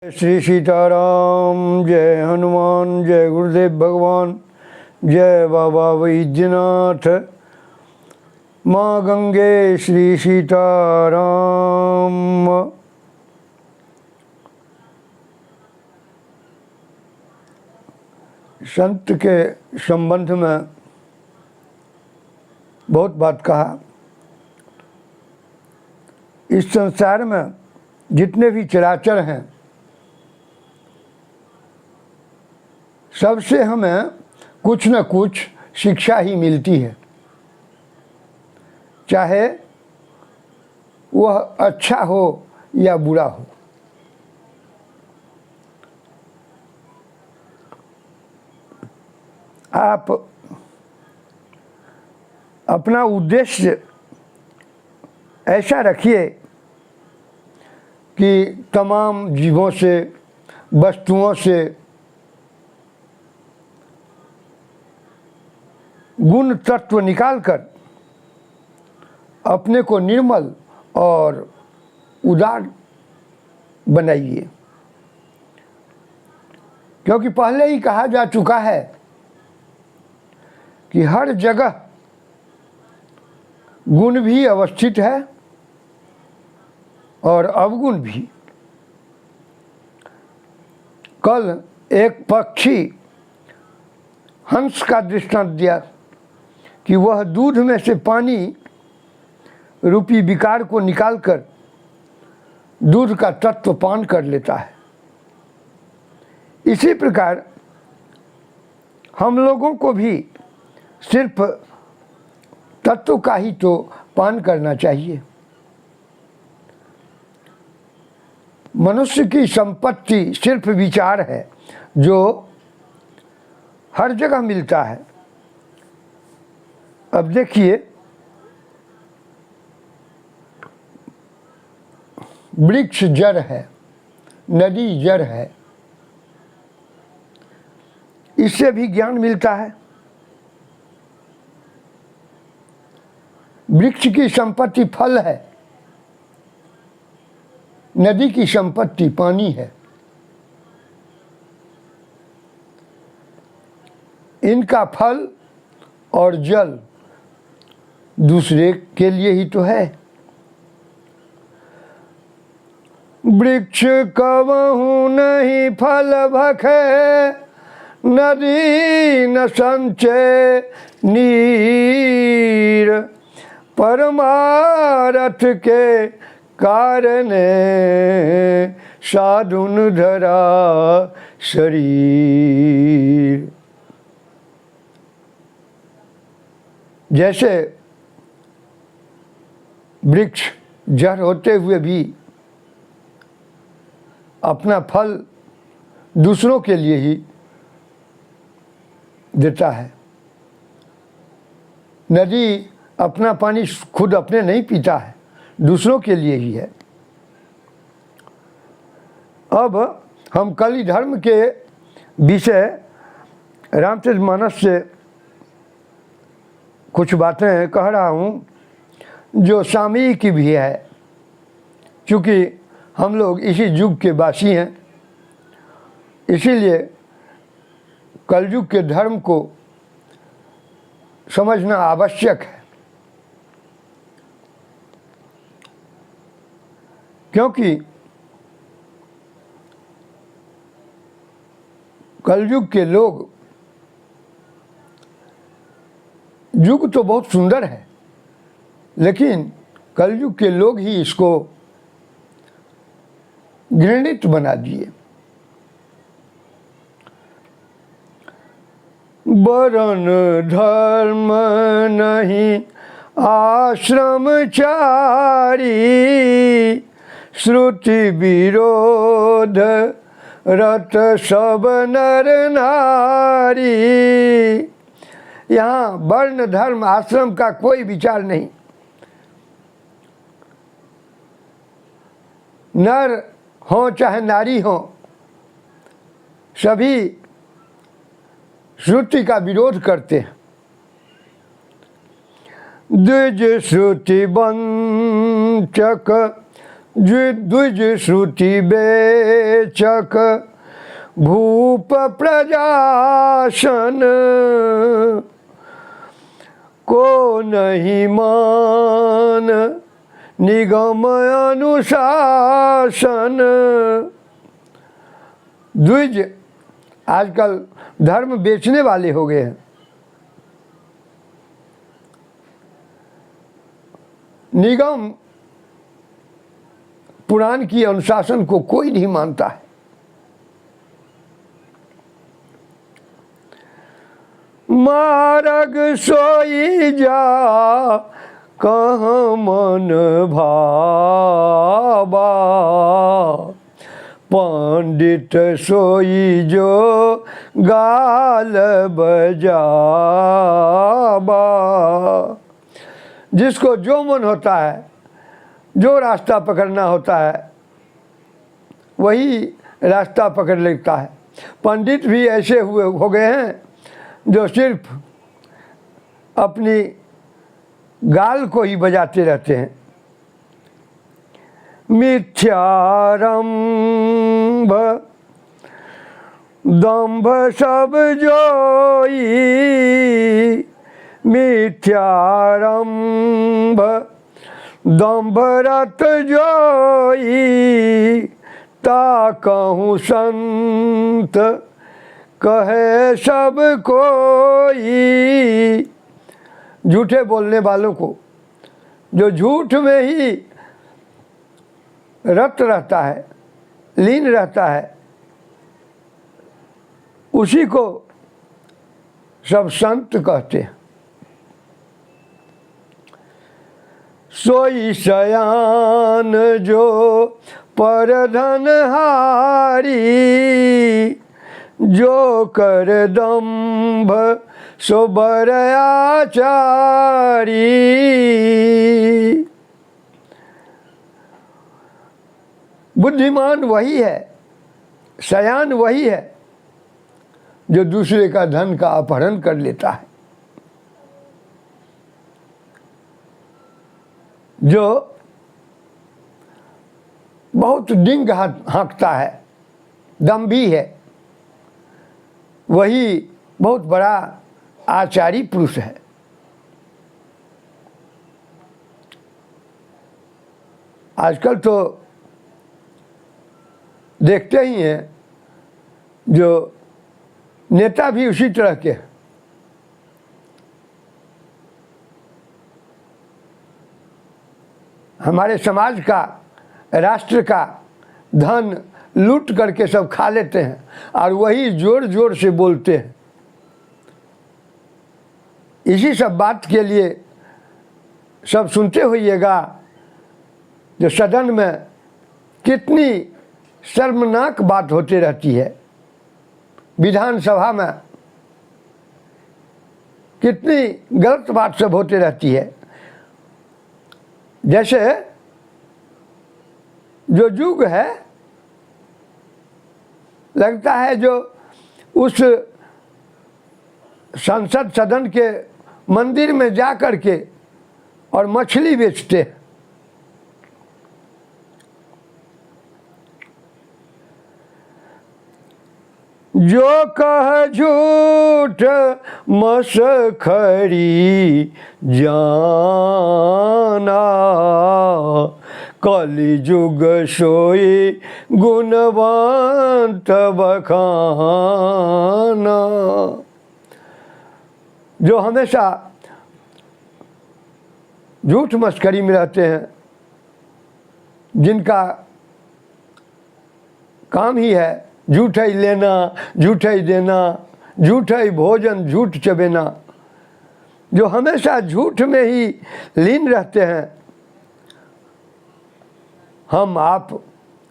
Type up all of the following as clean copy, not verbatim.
श्री सीताराम। जय हनुमान। जय गुरुदेव भगवान। जय बाबा वैद्यनाथ। माँ गंगे श्री सीताराम। संत के संबंध में बहुत बात कहा। इस संसार में जितने भी चराचर हैं सबसे हमें कुछ न कुछ शिक्षा ही मिलती है, चाहे वह अच्छा हो या बुरा हो। आप अपना उद्देश्य ऐसा रखिए कि तमाम जीवों से, वस्तुओं से गुण तत्व निकालकर अपने को निर्मल और उदार बनाइए, क्योंकि पहले ही कहा जा चुका है कि हर जगह गुण भी अवस्थित है और अवगुण भी। कल एक पक्षी हंस का दृष्टांत दिया कि वह दूध में से पानी रूपी विकार को निकालकर दूध का तत्व पान कर लेता है। इसी प्रकार हम लोगों को भी सिर्फ तत्व का ही तो पान करना चाहिए। मनुष्य की संपत्ति सिर्फ विचार है जो हर जगह मिलता है। अब देखिए, वृक्ष जड़ है, नदी जड़ है, इससे भी ज्ञान मिलता है। वृक्ष की संपत्ति फल है, नदी की संपत्ति पानी है। इनका फल और जल दूसरे के लिए ही तो है। वृक्ष कबहु नहीं फल भखे, नदी न संचय नीर, परमारथ के कारणे साधुन धरा शरीर। जैसे वृक्ष जड़ होते हुए भी अपना फल दूसरों के लिए ही देता है। नदी अपना पानी खुद अपने नहीं पीता है, दूसरों के लिए ही है। अब हम कलि धर्म के विषय रामचरितमानस से कुछ बातें कह रहा हूँ जो सामयिक भी है, क्योंकि हम लोग इसी युग के वासी हैं, इसीलिए कलयुग के धर्म को समझना आवश्यक है। क्योंकि कलयुग के लोग, युग तो बहुत सुंदर है, लेकिन कलयुग के लोग ही इसको घृणित बना दिए। वरण धर्म नहीं आश्रमचारी, श्रुति विरोध रत सब नर नारी। यहाँ वर्ण धर्म आश्रम का कोई विचार नहीं। नर हो चाहे नारी हो, सभी श्रुति का विरोध करते हैं। द्विज श्रुति वंचक द्विज श्रुति बेचक भूप प्रजासन, को नहीं मान निगम अनुशासन। द्विज आजकल धर्म बेचने वाले हो गए हैं। निगम पुराण की अनुशासन को कोई नहीं मानता है। मार्ग सोई जा कहाँ मन भावा, पंडित सोई जो गाल बजावा। जिसको जो मन होता है, जो रास्ता पकड़ना होता है, वही रास्ता पकड़ लेता है। पंडित भी ऐसे हो गए हैं जो सिर्फ अपनी गाल को ही बजाते रहते हैं। मिथ्यारंभ दंभ सब जोई, मिथ्यारंभ दंभ रत जोई। ता कहूँ संत कहे सब कोई। झूठे बोलने वालों को, जो झूठ में ही रत रहता है, लीन रहता है, उसी को सब संत कहते हैं। सोई शयान जो परधन हारी, जो कर दंभ सो बर आचारी। बुद्धिमान वही है, शयान वही है जो दूसरे का धन का अपहरण कर लेता है, जो बहुत डिंग हाँकता है, दम्भी है, वही बहुत बड़ा आचारी पुरुष है। आजकल तो देखते ही हैं जो नेता भी उसी तरह के। हमारे समाज का, राष्ट्र का धन लूट करके सब खा लेते हैं और वही जोर जोर से बोलते हैं। इसी सब बात के लिए सब सुनते होइएगा जो सदन में कितनी शर्मनाक बात होती रहती है, विधानसभा में कितनी गलत बात सब होती रहती है। जैसे जो युग है, लगता है जो उस संसद सदन के मंदिर में जा कर के और मछली बेचते हैं। जो कह झूठ मसखरी जाना, कलि जुग सोई गुणवंत बखाना। जो हमेशा झूठ मस्करी में रहते हैं, जिनका काम ही है झूठ ही लेना, झूठ ही देना, झूठ ही भोजन, झूठ चबेना, जो हमेशा झूठ में ही लीन रहते हैं, हम आप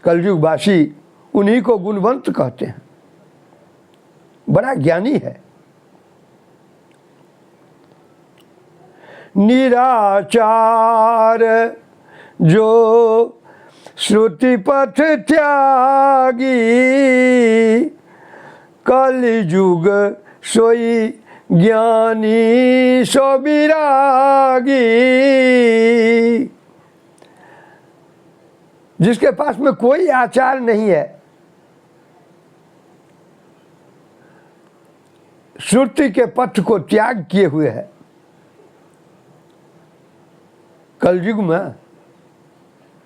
कलयुगवासी उन्हीं को गुणवंत कहते हैं। बड़ा ज्ञानी है। निराचार जो श्रुति पथ त्यागी, कलियुग सोई ज्ञानी सो विरागी। जिसके पास में कोई आचार नहीं है, श्रुति के पथ को त्याग किए हुए है, कलयुग में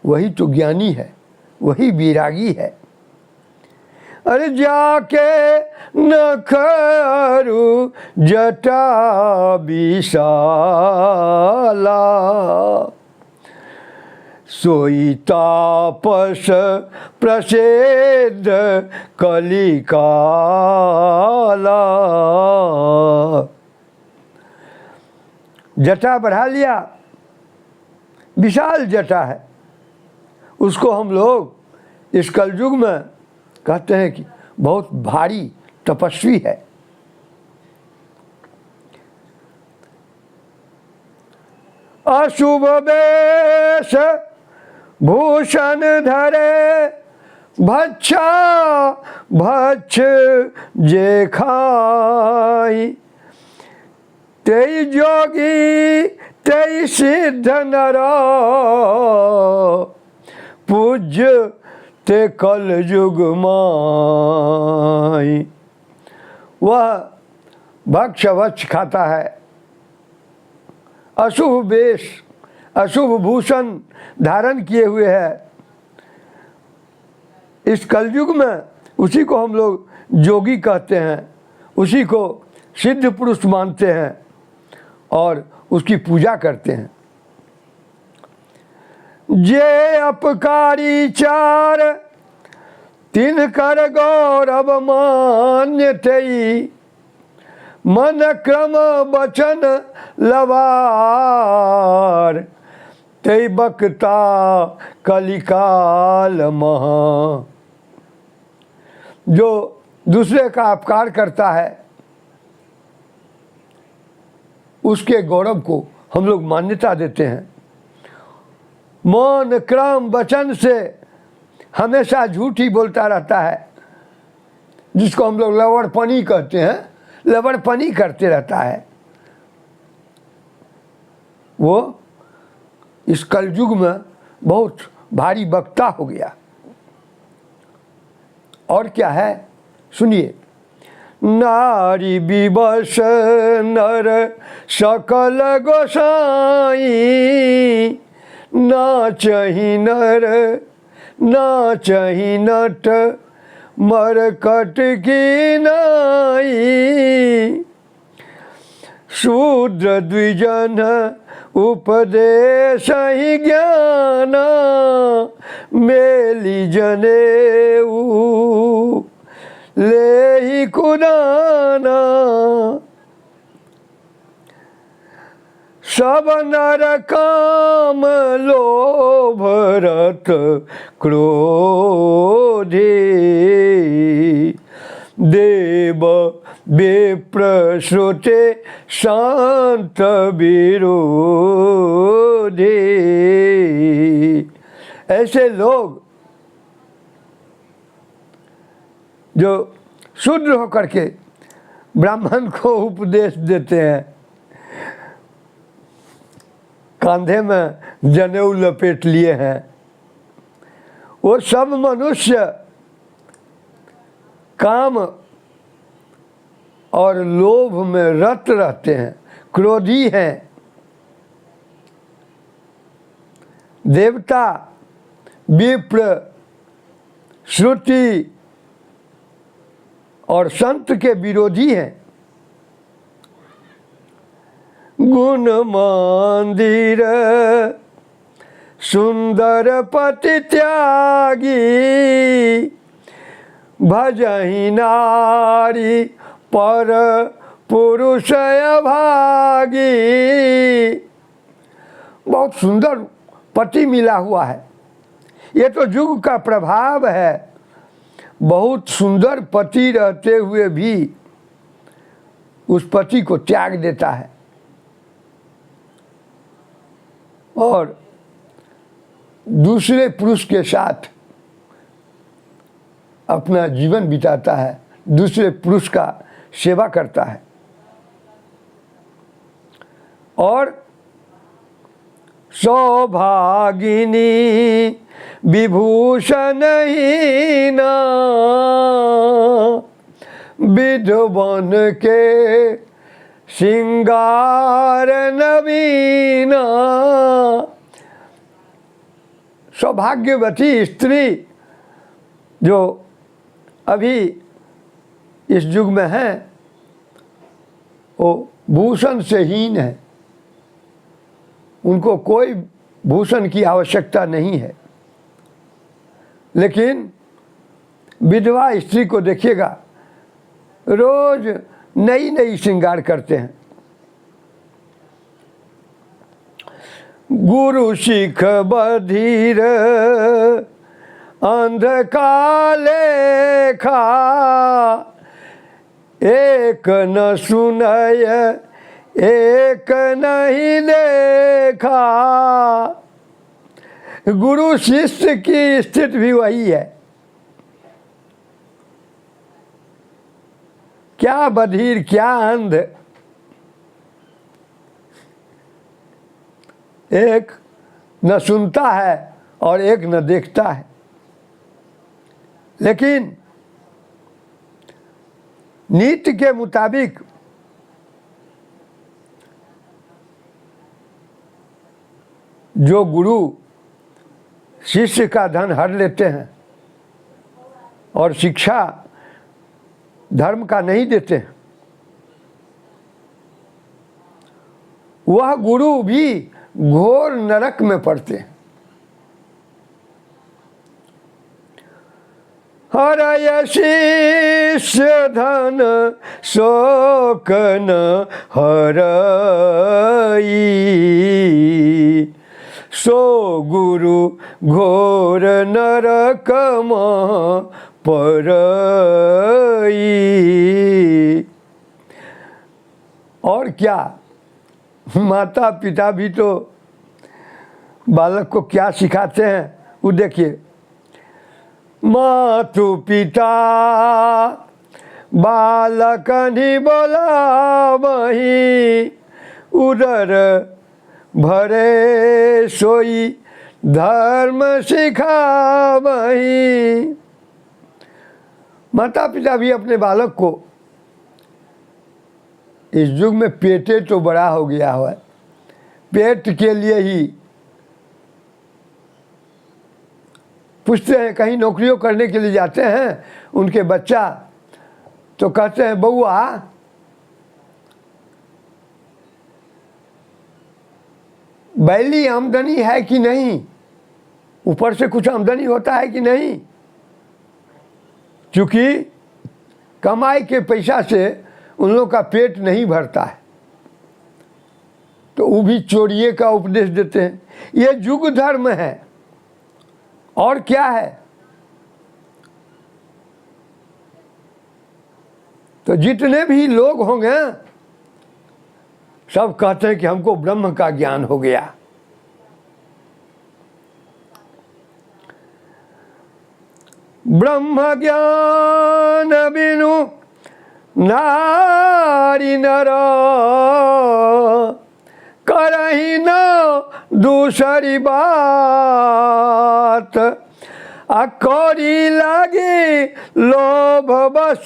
वही तो ज्ञानी है, वही विरागी है। अरे जाके न करू जटा विशाला, सोई तापस प्रसिद्ध कलिकाला। जटा बढ़ा लिया, विशाल जटा है, उसको हम लोग इस कलयुग में कहते हैं कि बहुत भारी तपस्वी है। अशुभ वेश भूषण धरे, भच्छा भक्ष जे खाई, तेई जोगी तेई सिद्ध नर, पूज्य ते कल युग माई। वह भक्ष भक्ष खाता है, अशुभ वेश अशुभ भूषण धारण किए हुए है। इस कलयुग में उसी को हम लोग जोगी कहते हैं, उसी को सिद्ध पुरुष मानते हैं और उसकी पूजा करते हैं। जे अपकारी चार तिन कर गौरव मान्य तई, मन क्रम बचन लवार, तई बकता कलिकाल महा। जो दूसरे का अपकार करता है उसके गौरव को हम लोग मान्यता देते हैं। मौन क्रम वचन से हमेशा झूठ ही बोलता रहता है, जिसको हम लोग लवड़पनी कहते हैं, लवड़पनी करते रहता है, वो इस कलयुग में बहुत भारी वक्ता हो गया। और क्या है सुनिए। नारी विवश नर सकल गोसाई, ना चही नर ना चही नट, मरकट की नाई। शूद्र द्विजन उपदेश ही ज्ञान, मेली जनेऊ ले ही कुदाना। सब नर काम लोभ रत क्रोधी, देव विप्र श्रुते शांत विरोधी। ऐसे लोग जो शूद्र होकर के ब्राह्मण को उपदेश देते हैं, कांधे में जनेऊ लपेट लिए हैं, वो सब मनुष्य काम और लोभ में रत रहते हैं, क्रोधी हैं। देवता विप्र श्रुति और संत के विरोधी हैं। गुण मंदिर सुंदर पति त्यागी, भजहि नारी पर पुरुष भागी। बहुत सुंदर पति मिला हुआ है, ये तो युग का प्रभाव है। बहुत सुंदर पति रहते हुए भी उस पति को त्याग देता है और दूसरे पुरुष के साथ अपना जीवन बिताता है, दूसरे पुरुष का सेवा करता है। और सौभागिनी विभूषणहीना विधवन के श्रृंगार नवीना। सौभाग्यवती स्त्री जो अभी इस युग में है वो भूषण से हीन है, उनको कोई भूषण की आवश्यकता नहीं है। लेकिन विधवा स्त्री को देखिएगा, रोज नई नई श्रृंगार करते हैं। गुरु शिख बधिर अंधकाले खा, एक न सुनय एक नहीं देखा। गुरु शिष्य की स्थिति भी वही है। क्या बधिर क्या अंध, एक न सुनता है और एक न देखता है। लेकिन नीति के मुताबिक जो गुरु शिष्य का धन हर लेते हैं और शिक्षा धर्म का नहीं देते हैं, वह गुरु भी घोर नरक में पड़ते हैं। हरय शिष्य धन शोक न हरई, सो गुरु घोर नरक में परई। और क्या, माता पिता भी तो बालक को क्या सिखाते हैं वो देखिए। मातु पिता बालक नहीं बोला वही, उदर भरे सोई धर्म सिखा वही। माता पिता भी अपने बालक को, इस युग में पेटे तो बड़ा हो गया है, पेट के लिए ही पूछते हैं। कहीं नौकरियों करने के लिए जाते हैं उनके बच्चा तो कहते हैं बउआ बैली आमदनी है कि नहीं, ऊपर से कुछ आमदनी होता है कि नहीं। क्योंकि कमाई के पैसा से उन लोगों का पेट नहीं भरता है, तो वो भी चोरिये का उपदेश देते हैं। ये युग धर्म है और क्या है। तो जितने भी लोग होंगे सब कहते हैं कि हमको ब्रह्म का ज्ञान हो गया। ब्रह्म ज्ञान बिनु नारी नर, करही न दूसरी बात, अकोरी लागी लोभ बस,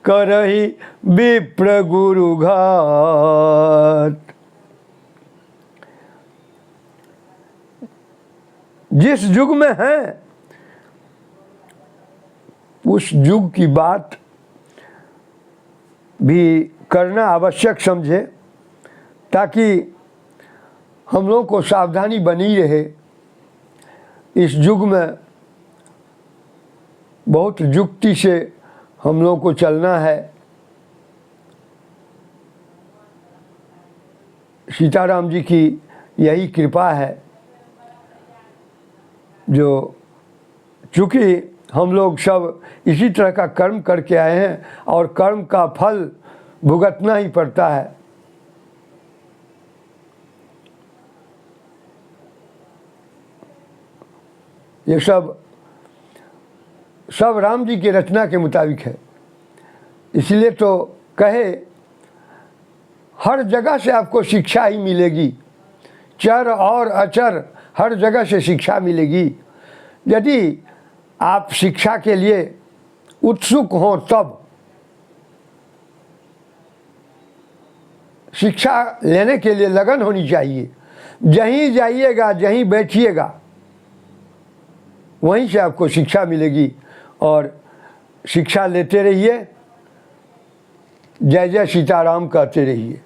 करही विप्र गुरु घात। जिस युग में है उस युग की बात भी करना आवश्यक समझे, ताकि हम लोगों को सावधानी बनी रहे। इस युग में बहुत युक्ति से हम लोगों को चलना है। सीताराम जी की यही कृपा है, जो चूँकि हम लोग सब इसी तरह का कर्म करके आए हैं और कर्म का फल भुगतना ही पड़ता है। ये सब राम जी की रचना के मुताबिक है। इसलिए तो कहे हर जगह से आपको शिक्षा ही मिलेगी, चर और अचर हर जगह से शिक्षा मिलेगी। यदि आप शिक्षा के लिए उत्सुक हों तब शिक्षा लेने के लिए लगन होनी चाहिए। जहीं जाइएगा, जहीं बैठिएगा, वहीं से आपको शिक्षा मिलेगी और शिक्षा लेते रहिए, जय जय सीताराम कहते रहिए।